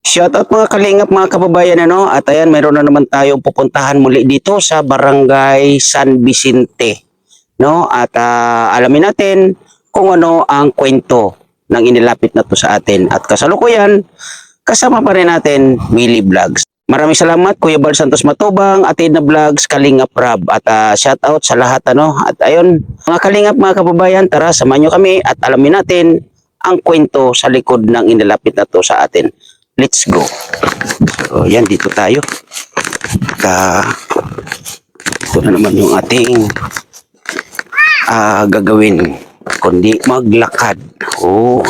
Shoutout mga kalingap, mga kababayan, ano? At ayan, mayroon na naman tayong pupuntahan muli dito sa Barangay San Vicente, no? At alamin natin kung ano ang kwento ng inilapit na to sa atin. At kasalukuyan, kasama pa rin natin Millie Vlogs. Maraming salamat Kuya Bal Santos Matubang, Athena Vlogs, Kalingap Rab, at shoutout sa lahat, ano? At ayun, mga kalingap, mga kababayan, tara samahan nyo kami at alamin natin ang kwento sa likod ng inilapit na to sa atin. Let's go. So, yan, dito tayo. Ito na naman yung ating gagawin. Kundi maglakad. Oh.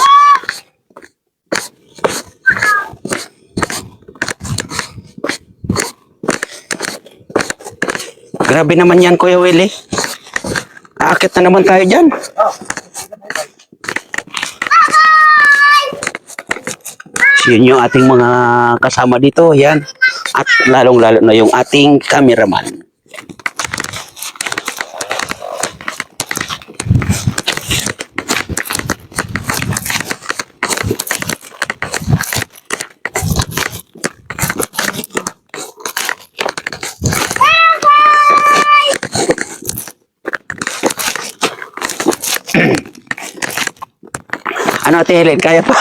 Grabe naman yan, Kuya Willie. Aakit na naman tayo dyan. Yun yung ating mga kasama dito, yan. At lalong-lalo na yung ating cameraman. Ano, Ate Helen, kaya pa?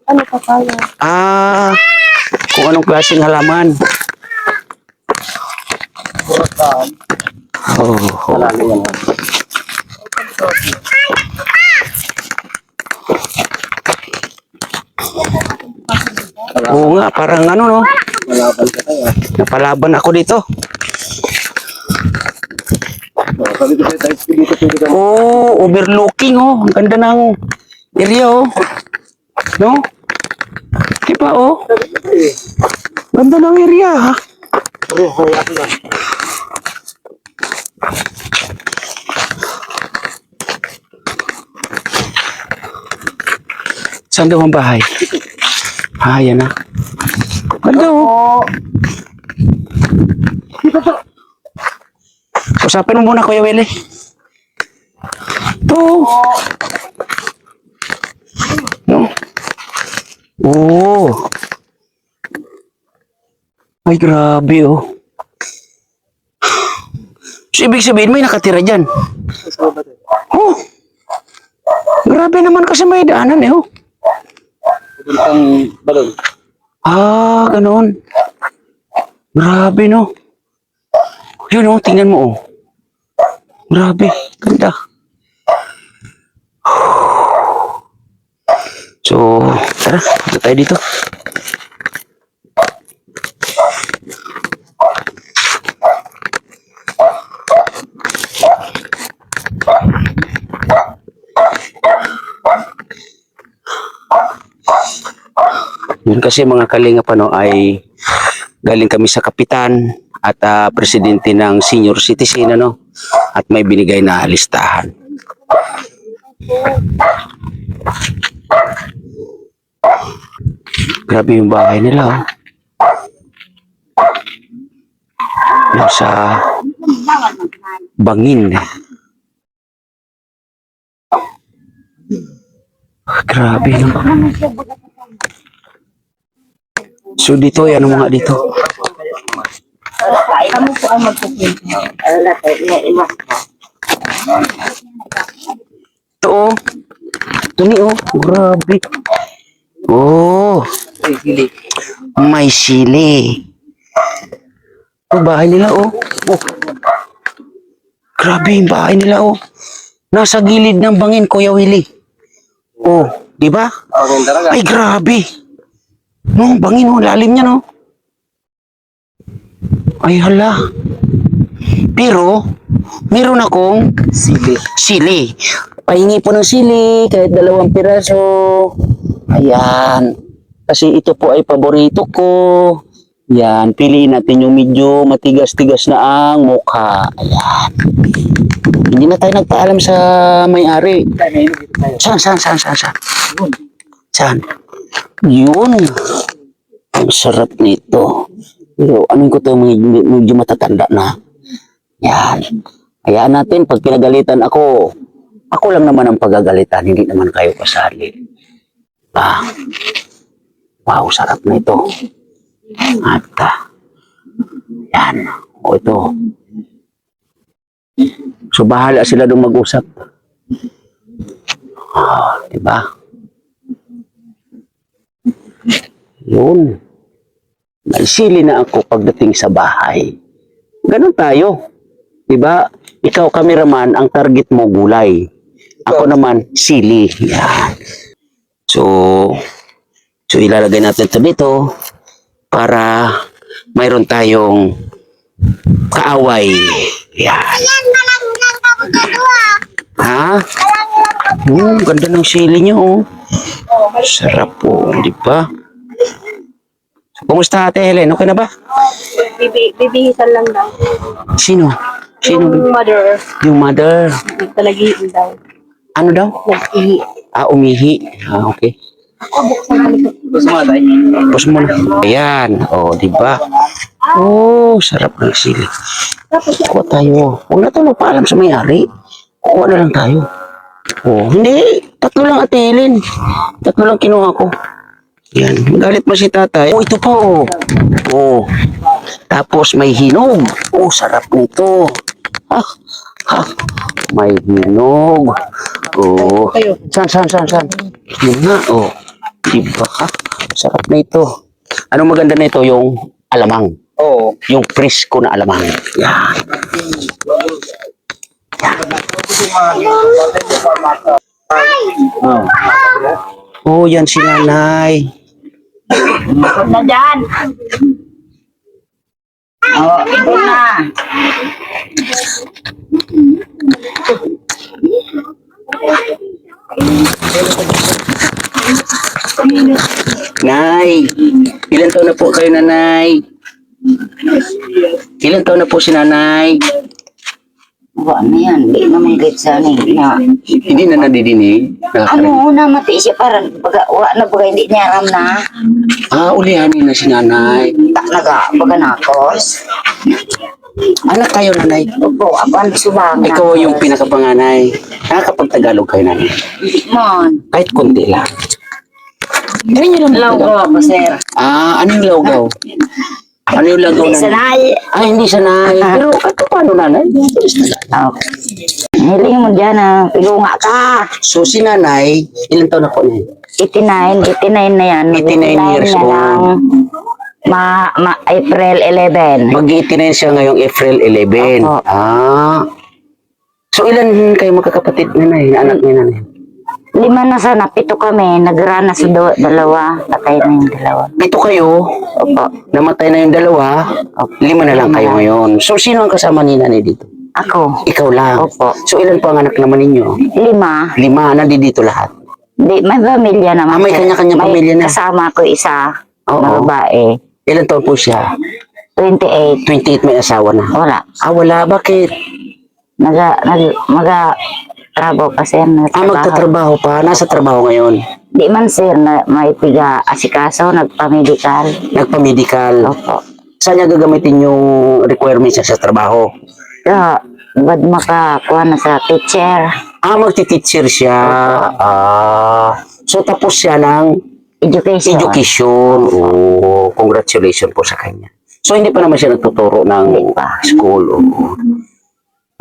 Ano papaya? Kung anong klaseng halaman. Oh. Oo nga, parang ano, no? Napalaban ako dito. Oh, overlooking, oh. Ang ganda ng area, oh. No? Diba, oh? Ganda ng area, ha? Saan daw ang bahay? Yan na. Ganda, oh. Usapin mo muna, Kuya Willie. Ito. No? Oh. Ay, grabe, oh. So, ibig sabihin, may nakatira dyan. Oh. Grabe naman kasi may daanan, eh, oh. Ganoon. Grabe, no? Yun, oh, tingnan mo, oh. Grabe, ganda. So, tara, dito tayo dito. Yun kasi mga kalingap, ano, ay galing kami sa kapitan at presidente ng senior citizen, ano, at may binigay na listahan. Grabe yung bahay nila, oh. Yung sa Bangin. Grabe, no? So dito, ano mga dito? Kamu po ang magpupunta. Ito, oh. Ito ni, oh. Grabe. Oh. May sili. Ito, bahay nila, oh. Oh. Grabe yung bahay nila, oh. Nasa gilid ng Bangin, Kuya Willie. Oh, di ba? Ay, grabe. No, Bangin, oh. Lalim niya, no? Ay, hala. Pero, meron akong sili. Pahingi po ng sili, kahit 2 piraso. Ayan. Kasi ito po ay paborito ko. Yan, piliin natin yung medyo matigas-tigas na ang mukha. Ayan. Hindi na tayo nagpaalam sa may-ari. Saan? Saan? Yun. Ang sarap nito. Pero ano ko to, medyo matatanda na. Yan. Hayaan natin, pag pinagalitan ako lang naman ang pagagalitan, hindi naman kayo kasali. Ah, wow, sarap na ito. At, yan. O ito. So, bahala sila doon mag-usap. Diba? Yun. Naisili na ako pagdating sa bahay. Ganun tayo. Diba? Ikaw, cameraman, ang target mo gulay. Ako naman, sili. Yan. So ilalagay natin ito dito para mayroon tayong kaaway. Yan. Ha? Ganda ng sili niyo. Sarap po, di ba? Kumusta Ate Helen? Okay na ba? Bibihisan lang daw. Sino? Yung mother, Yung mother. talagiin daw. Ano daw? Nag-ihi. Umihi. Okay. Tapos mo na. Ayan. Di ba? Sarap ng sili. Kuha tayo. Huwag na tayo magpaalam sa may-ari. Kuha na lang tayo. Hindi. 3 lang Ate Helen. 3 lang kinuha ko. Yan. Magalit mo si tatay. Ito pa Tapos may hinog. Sarap nito. May hinog. Saan? Yun nga, Diba? Sarap na ito. Anong maganda na ito? Yung alamang. Yung presko na alamang. Yan. Yan si nanay. Na dyan. Ito na. Nay, ilan taon na po kayo nanay? Ilan taon na po si nanay? Ano yan? Hindi naman kahit sana na. Hindi na nadidinig. Ano, una mati siya parang wala na baga hindi niya aram na. Ulihanin na si nanay. Tak baga nakos. Anak kayo nanay. Opo, ako ang subang na. Ikaw yung pinakapanganay. Nakakapag-Tagalog kayo nanay. Hindi man. Kahit konti lang. Ganyan niyo lang. Lawgaw ako, sir. Ano yung lawgaw? Ano yung lawgaw Hindi nanay? sanay. Hindi sanay. Pero paano nanay? Hiling mo dyan pilunga ka. So si nanay, ilan taon na po niya? 89 na yan. 89 years na old. lang. April 11. Mag-89 siya ngayong April 11. Opo. So ilan kayo magkakapatid nanay? Anak ni nanay? 5 na sana, 7 kami. Nagrana sa 2. Patay na yung 2. 7 kayo? Opo. Namatay na yung 2? 5 na lang kayo ngayon. So sino ang kasama ni nanay dito? Ako. Ikaw lang? Opo. So ilan po ang anak naman ninyo? 5. 5, nandito lahat? Di, may pamilya naman. May kanya-kanya pamilya na? Kasama ko isa Oo. na babae. Ilan taon po siya? 28. 28, may asawa na. Wala. Wala. Bakit? Trabaho pa sir. Magtatrabaho pa? Nasa trabaho ngayon? Di man sir na may piga asikaso, nagpa-medical. Nagpa-medical? Opo. Saan niya gagamitin yung requirements niya sa trabaho? So, bad makakuha na sa teacher. Magti-teacher siya. So tapos siya ng education. Congratulations po sa kanya. So hindi pa naman siya nagtuturo ng Hindi pa. school.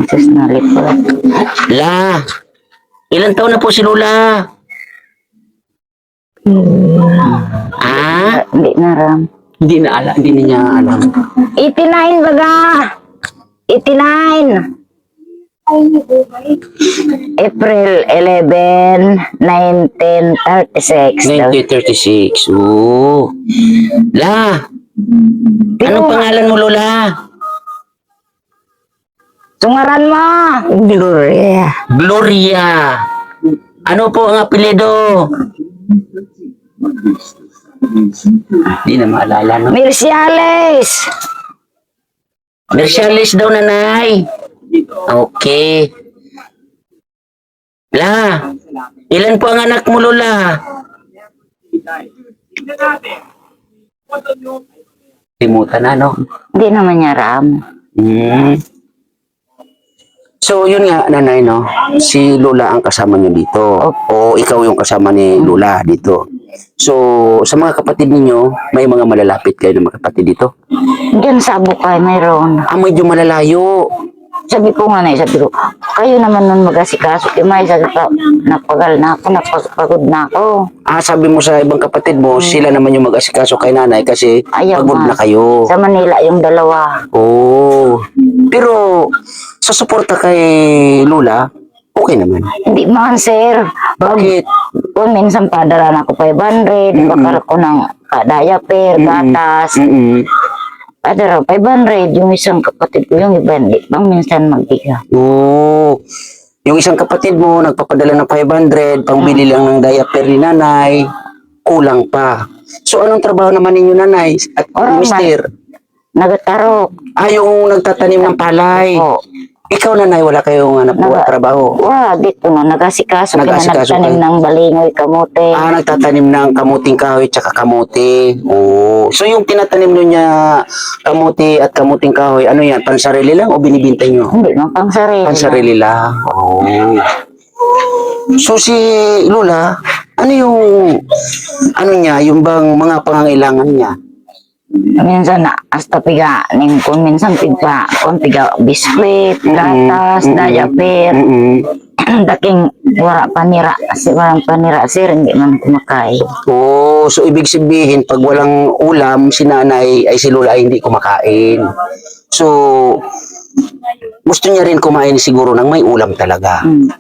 Sus na lipot. La, ilan taon na po si Lola? Hindi na ram. Hindi niya alam. 89 baga. 89. April 11, 1936. 1936. La, anong pangalan mo Lola? Sungaran mo. Gloria. Ano po ang apelyido? Hindi na maalala. No? Mirciales. Mercialis daw nanay. Okay. La, ilan po ang anak mo Lola? Limutan na no? Hindi naman niya ram. So, yun nga, nanay, no? Si Lola ang kasama niyo dito. O ikaw yung kasama ni Lola dito. So, sa mga kapatid ninyo, may mga malalapit kayo na mga kapatid dito? Diyan sa Bukay, mayroon. Ah, medyo malalayo. Sabi ko nga na, sabi ko, kayo naman nun mag-asikaso. May sabi ko, napagal na ako, napagod na ako. Ah, sabi mo sa ibang kapatid mo, sila naman yung mag-asikaso kay nanay kasi Ayaw pagod nga. na kayo. Sa Manila, yung dalawa. Oh. Pero, sa suporta kay Lola, okay naman. Hindi man, sir. Bakit? Kung minsan padala na ako 500, bakal ko ng diaper, gatas. Mm-mm. Padala 500, yung isang kapatid ko, yung iba, hindi bang minsan magbiga. Oo. Yung isang kapatid mo, nagpapadala ng 500, pangbili lang ng diaper ni nanay, kulang pa. So, anong trabaho naman ninyo, nanay? At Wala mister? Nagatarok. Ah, yung nagtatanim ng palay. Oo. Ikaw, nanay, wala kayong hanap buhay trabaho. Wala, dito no, nag-asikaso. Nag-asikaso Nagtanim kayo. ng balingoy, kamote. Ah, nagtatanim ng kamuting kahoy tsaka kamote. Oo. So, yung tinatanim nyo niya, kamote at kamuting kahoy, ano yan, pansarili lang o binibintay nyo? Hindi man pang sarili. Pansarili lang. Oo. So, si Lola, ano yung, ano niya, yung bang mga pangangailangan niya? Minsan na, hasta piga, kung minsan piga biskuit, gatas, diaper. Mm-mm. Daking wala panira, kasi walang panira, sir, hindi man kumakain. Oh, so ibig sabihin, pag walang ulam, si nanay ay si Lola ay hindi kumakain. So, gusto niya rin kumain siguro ng may ulam talaga. Mm.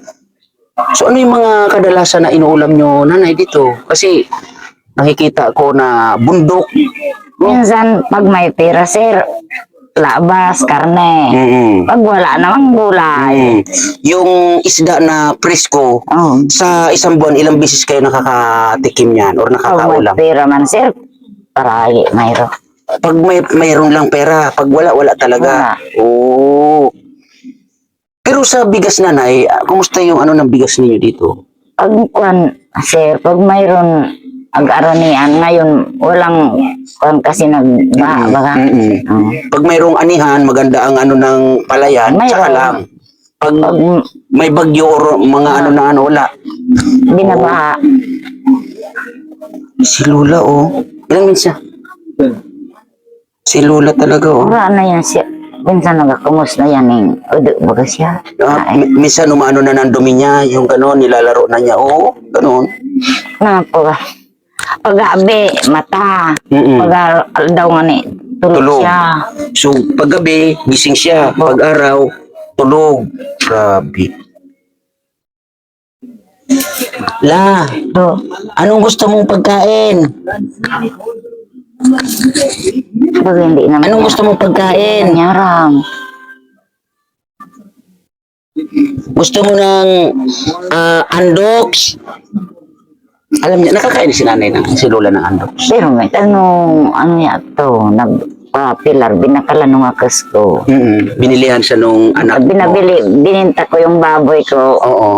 So, ano yung mga kadalasan na inuulam nyo, nanay, dito? Kasi, nakikita ko na bundok. Minsan, pag may pera, sir, labas, karne. Mm-mm. Pag wala namang gulay. Mm. Yung isda na presko, Oh. sa isang buwan, ilang beses kayo nakakatikim yan or Pag may nakakaulam? pera man, sir, paragi, mayroon. Pag mayroon lang pera, pag wala talaga. Oo. Pero sa bigas, nanay, kumusta yung ano ng bigas ninyo dito? Pag sir, pag mayroon ag-aranian, ngayon walang kasi nagbaha. Mm-mm. Oh. Pag mayroong anihan, maganda ang ano ng palayan, Mayroon. tsaka lang. Pag Pag may bagyo or mga ano na ano, wala. binabaha, Si Lola, oh. Ilang minsan? Si Lola talaga, oh. wala na yan siya. Minsan nagakumos na yan eh. Udo baga siya. Minsan umano na ng dumi niya, yung gano'n, nilalaro na niya. Oo, gano'n. Napo. Pag-gabi, mata. Mm-mm. Pag daw nga ni, tulog Tulog. siya. So, paggabi, gising siya. Pag-araw, tulog. Grabe. La, So, anong gusto mong pagkain? pag hindi naman Anong gusto mong pagkain? Nyarang. Gusto mo ng andoks? Alam niya, nakakain si nanay ng si Lola ng andoks. Pero may tanong, ano niya to, nagpapilar, binakala nung akas ko. Binilihan siya nung anak mo. Bininta ko yung baboy ko. Oo,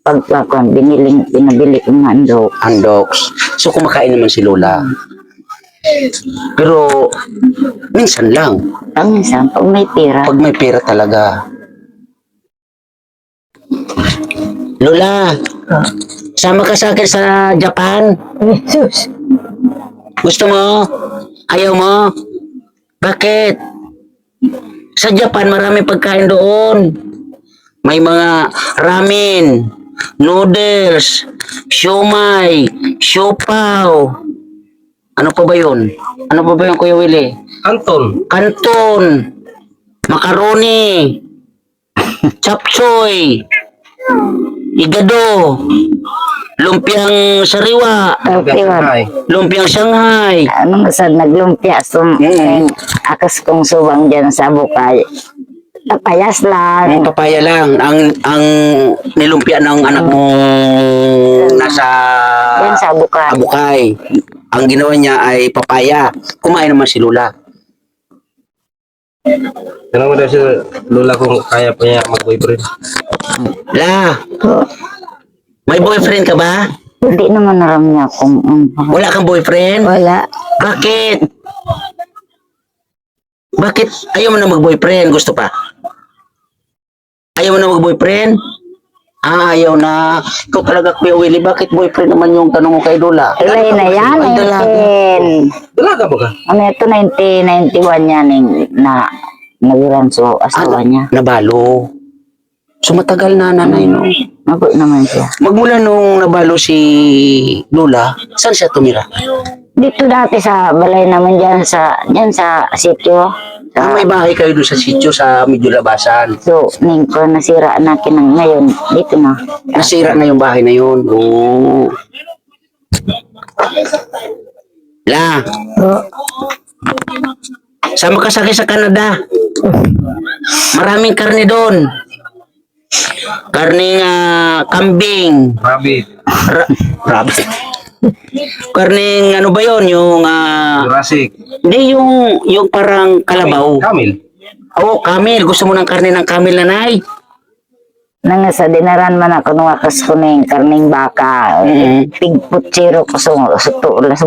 Pagkakon, binabili ko ng handok. andoks. So, kumakain naman si Lola. Pero, minsan lang. Ang minsan, pag may pera, Pag may pera talaga. Lola, sama ka sa akin sa Japan? Jesus, Gusto mo? Ayaw mo? Bakit? Sa Japan, marami pagkain doon. May mga ramen, noodles, siomai, siopaw. Ano pa ba yun? Ano pa ba yun, Kuya Willie? Kanton, macaroni, chapsoy, igado, lumpiang sariwa, lumpiang Shanghai. anong sa naglumpia, akas kong subang dyan sa Bukay. Tapayas lang. Ang papaya lang, ang nilumpia ng anak mo nasa Yan sa Bukay. Abukay. Ang ginawa niya ay papaya. Kumain naman si Lola. Tanong mo daw si Lola kung kaya pa niya mag-boyfriend. La, may boyfriend ka ba? Hindi naman alam niya kung Wala kang boyfriend? wala. Bakit? Bakit ayaw mo na mag-boyfriend? Gusto pa? Ayaw mo na mag-boyfriend? Ayaw na. Ikaw talaga, Kuya Willie, bakit boyfriend naman yung tanong mo kay Lola? Ilay na yan, Ay, dalaga. 19. Dalaga ba ka? Ano ito, 1991 yan na nagiranso asawa niya. Nabalo. So matagal na nanay, no? Mago naman siya. Magmula nung nabalo si Lola, saan siya tumira? Dito dati sa balay naman dyan sa sityo. May bahay kayo doon sa sityo sa medyo labasan. So, ning ko nasira na kinang ngayon. Dito na. Nasira na yung bahay na yun. Oo. La, sama ka sa Canada. Maraming karne doon. Karne kambing. Rabbit. Rabbit. Karning ano ba yon yung Jurassic. hindi yung parang kalabaw. Camel. Oh, kamil. Gusto mo ng karne ng kamil, nanay? Nang sa dinaran man ako nung akas ko ng karning baka. Pigputsiro ko sa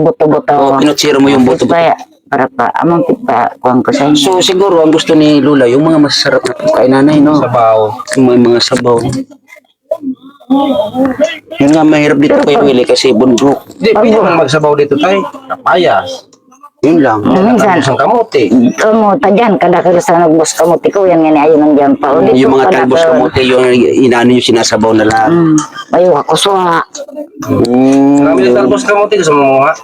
buto-buto. Oh, pinutsiro mo yung buto. Kaya, para pa, amang pipa, kuhan ko sa inyo. So siguro ang gusto ni Lola yung mga masasarap na pagkain, nanay, no? Sabaw. Yung mga sabaw. Yung nga mahirap dito kay Willie kasi bundok. Hindi, pwede naman magsabaw dito tayo. Kapayas. Yun lang. Minsan, Tapos ang kamote. kamuta dyan, kada kayo sa nagbus kamuti ko, yan nga ayaw nandiyan pa. O, dito Yung mga kada talbos ka- kamote, yung inaano yung sinasabaw na lang. Ayaw ako suha. Marami yung talbos kamote sa mga.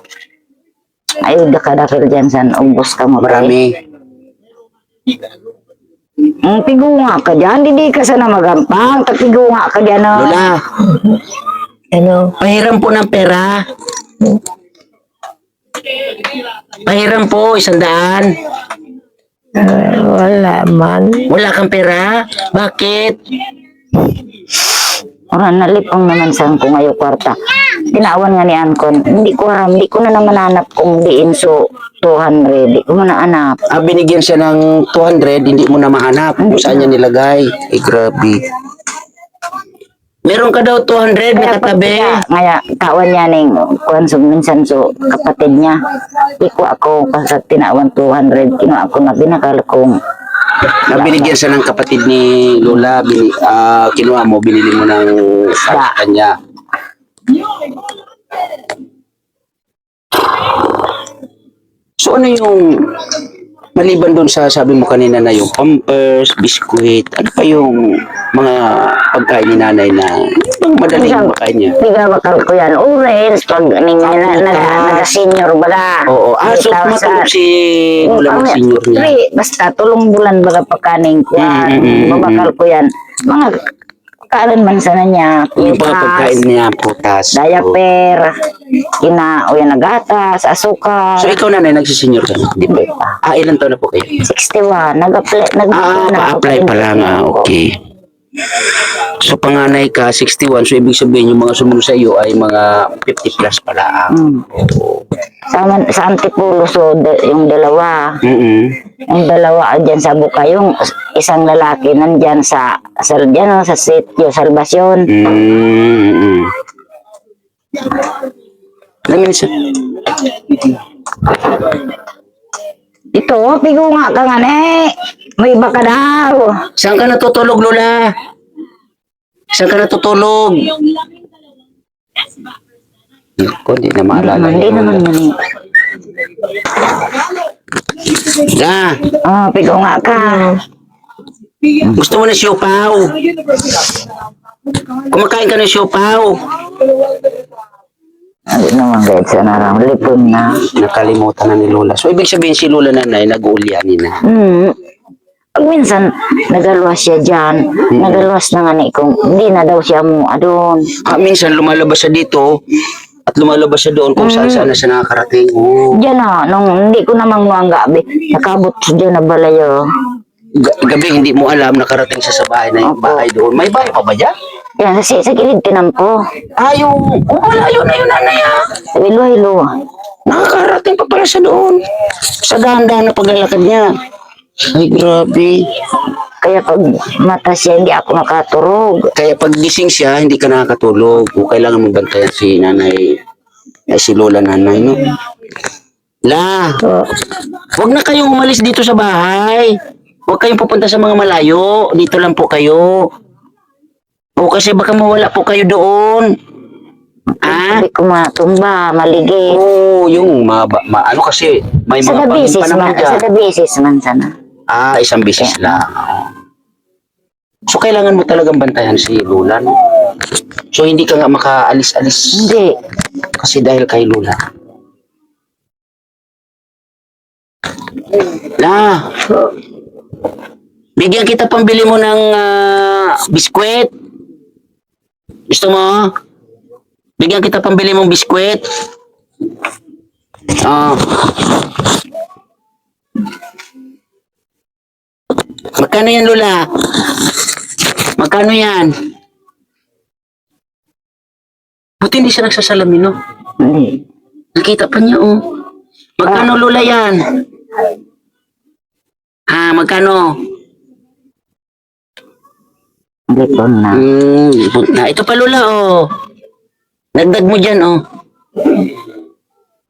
Ayaw da kada kayo dyan sa ubos kamuti. Marami. Pigunga ka dyan, hindi ka sana magampang. Pigunga ka dyan. Oh. Lola, Ano? pahiram po ng pera. Pahiram po, 100. Wala man. Wala kang pera? Bakit? Orang nalipong naman sa ko ngayon kwarta. Tinawan nga ni Ancon. Hindi ko aram, hindi ko na naman hanap kung diin so 200. Hindi ko na hanap. Binigyan siya ng 200, hindi mo na mahanap kung saan niya nilagay. Eh, grabe. Meron ka daw 200 na katabi. Ngaya, tawan niya ning kuhan so minsan so kapatid niya. Iko ako kasi tinawan 200. Kinuha ako na binakal kong Binigyan siya ng kapatid ni Lola. Kinuha mo, binili mo ng sa kanya. So ano yung maliban doon sa sabi mo kanina na yung pampers, biskuit, ano pa yung mga pagkain ni nanay na yung madaling makain niya? Tiga bakal ko yan. Orange, pag naga-senior ba na? Oo. So matulog si Lola ng senior niya. Hindi, basta tulong bulan baga pagkaning ko yan. Babakal ko yan. Mga kalan man sana niya. Yung mga pagkain niya, putas. Diaper, o yan nagatas, asukal. So ikaw nanay, nagsisenior ka na? Di ba? Ilan taon na po kayo? 61, nag-apply Pa-apply pa lang. Okay. So panganay ka, 61. So ibig sabihin yung mga sumunod sa iyo ay mga 50 plus pala. Sa Antipulo, so yung dalawa. Yung dalawa dyan sa buka, yung isang lalaki nandyan sa dyan, sa sitio, Salvacion. Alam mo siya. Ito, pigo nga ka nga may iba ka daw. Saan ka natutulog, Lola? Saan ka natutulog? Ako, hindi na maalala. Hindi naman yun eh. Da, Pigo nga ka. gusto mo na siopaw? Kumakain ka ng siopaw? Hindi naman kahit sa narang lipon na. Nakalimutan na ni Lola. So ibig sabihin si Lola nanay, nag-uulyanin na. Pag minsan, nagaluwas siya dyan. Nagaluwas na nga ni kung hindi na daw siya mo doon. Minsan lumalabas siya dito at lumalabas siya doon kung saan saan na siya nakakarating. Diyan nung hindi ko namang nuang gabi, nakabot siya dyan na balayo. Gabi hindi mo alam nakarating siya sa bahay na yung bahay doon. May bahay pa ba dyan? Yan, sa gilid tinampo. Malayo na yun, nanay ah. Sa hilo-hilo. Nakakarating pa pala siya doon. Sa dahan-dahan na paglalakad niya. Ay, grabe. Kaya pag mata siya, hindi ako nakaturog. Kaya pag gising siya, hindi ka nakakatulog. O kailangan mo bantayan si nanay, si Lola nanay, no? La, wag na kayong umalis dito sa bahay. Huwag kayong pupunta sa mga malayo. Dito lang po kayo. O kasi baka mawala po kayo doon. Ah? Sabi ko matumba, maligi. Oo, yung ano kasi, may Sa mga pangin dabisis pa naman man, dyan. sa dabisis man sana. Ah, isang bisis lang. Oo. So, kailangan mo talagang bantayan si Lola, no? So, hindi ka nga makaalis-alis Hindi. kasi dahil kay Lola. La, bigyan kita pambili mo ng biskwit. Gusto mo? Bigyan kita pambili mong biskwit. Ah. Magkano yan, Lola? Magkano yan? Buti hindi siya nagsasalamin, no? Hindi. Nakita pa niya, oh. Magkano, Lola, yan? Magkano? Hindi ko na. Ipon na. Ito pa, Lola, oh. Dagdag mo dyan, oh.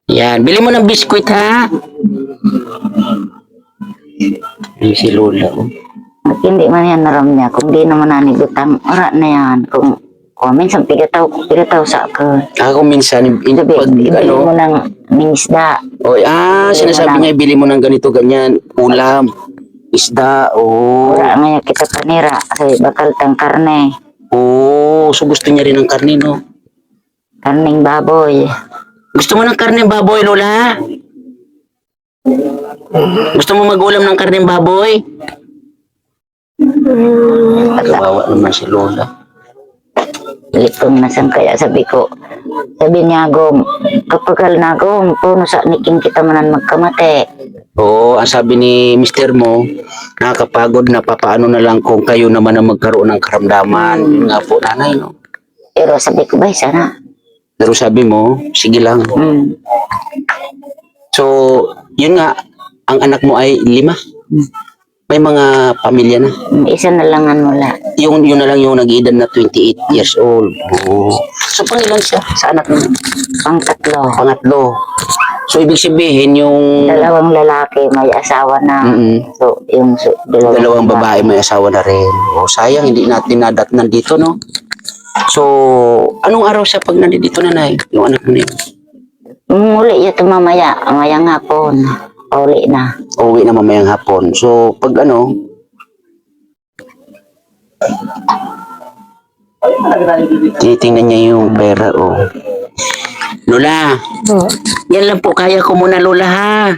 Yan. Bili mo ng biskwit, ha? Ay, si Lola, oh. At hindi man yan naram niya. Kung di naman nanigutang, ora na yan. Kung minsan pigataw sa akin. Ako minsan, Sabi, pag, ibili mo ano, ng mingisda. sinasabi niya, bili mo ng ganito, ganyan, ulam, isda, oh. Ora nga kita panira. Kasi bakal tang karne. Oh, so gusto niya rin ng karne, no? Karning baboy. Gusto mo ng karne baboy, Lola? Gusto mo mag-ulam ng karne baboy? Kawawa naman si Lola. Likong nasan kaya sabi ko. Sabi niya gom, kapag na gom, puno sa niking kita manan magkamate. Oo, ang sabi ni Mister mo, nakakapagod na papaano na lang kung kayo naman ang magkaroon ng karamdaman. Yun nga po, nanay, no? Pero sabi ko, bay, sana. Pero sabi mo, sige lang. So, yun nga, ang anak mo ay 5. May mga pamilya na. Isa na lang ang wala. Yun na lang yung nag-edad na 28 years old. Oo. So, pangilan siya sa anak mo? Pang-tatlo. Pangatlo. So, ibig sabihin yung... Dalawang lalaki, may asawa na. So, yung Dalawang babae may asawa na rin. O, sayang, hindi natin nadatnan dito, no? So, anong araw siya pag nandito, nanay? Yung anak mo na yun? Muli ito mamaya, mayang hapon. Uli na. Uwi na mamayang hapon. So, pag ano... Tinitingnan niya yung pera, oh. Lola, yan lang po, kaya ko muna, Lola, ha?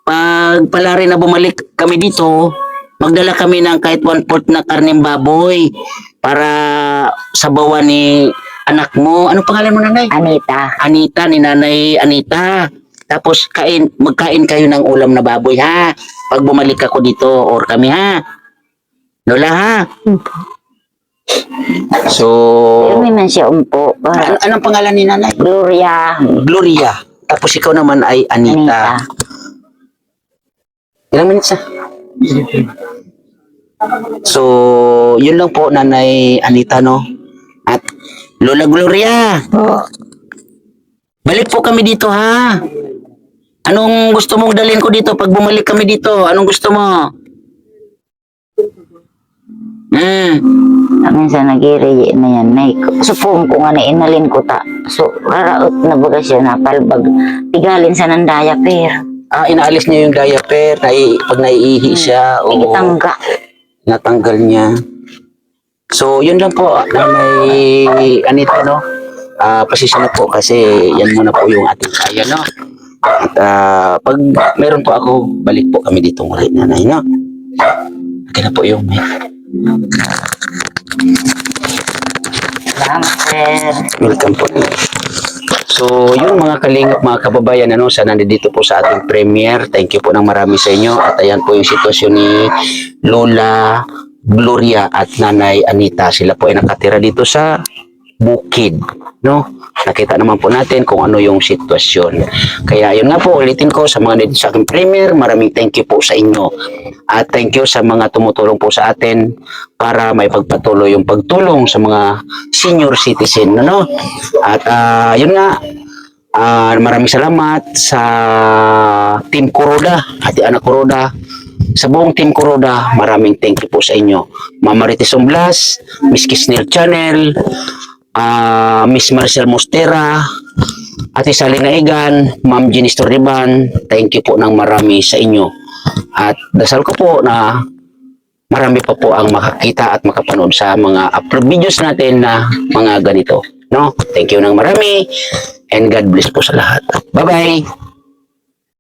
Pag pala rin na bumalik kami dito, magdala kami ng kahit 1/4 na karneng baboy para sabawan ni anak mo. Ano pangalan mo, nanay? Anita. Anita, ni Nanay Anita. Tapos magkain kayo ng ulam na baboy, ha? Pag bumalik ako dito or kami, ha? Lola, ha? So, Pero may man siya umpo. anong pangalan ni Nanay? Gloria. Gloria. Tapos ikaw naman ay Anita. Anita. Ilang minutes na? So, yun lang po, Nanay Anita, no? At Lola Gloria, balik po kami dito, ha? Anong gusto mong dalhin ko dito pag bumalik kami dito? Anong gusto mo? Minsan nagiri na yan. Supong ko nga na inalin ko ta. So, karaot na baga siya na palbag. Tigalin sa ng diaper. Inaalis niya yung diaper, pag naiihi siya, o Igitangga. natanggal niya. So, yun lang po, Nanay Anita, no? Pasisya na po kasi yan muna po yung ating kaya, no? At pag meron po ako, balik po kami dito ulit, Nanay, no? Okay na po yung Salamat, sir. welcome po. So, yung mga kalingap, mga kababayan, ano, sa nandito po sa ating premiere. Thank you po ng marami sa inyo. At ayan po yung sitwasyon ni Lola Gloria at Nanay Anita. Sila po ay nakatira dito sa bukid, no? Nakita naman po natin kung ano yung sitwasyon. Kaya yun nga po, ulitin ko sa mga nandito sa aking premiere, maraming thank you po sa inyo. At thank you sa mga tumutulong po sa atin para may pagpatuloy yung pagtulong sa mga senior citizen, no? At yun nga, maraming salamat sa Team Kuroda, Ate Ana Kuroda, sa buong Team Kuroda, maraming thank you po sa inyo. Ma'am Marites Omblas, Miss Kisnel Channel, Miss Marcel Mostera, Ate Salina Igan, Ma'am Jenis Torriban, thank you po ng marami sa inyo. At dasal ko po na marami pa po ang makakita at makapanood sa mga upload videos natin na mga ganito. No? Thank you ng marami and God bless po sa lahat. Bye-bye!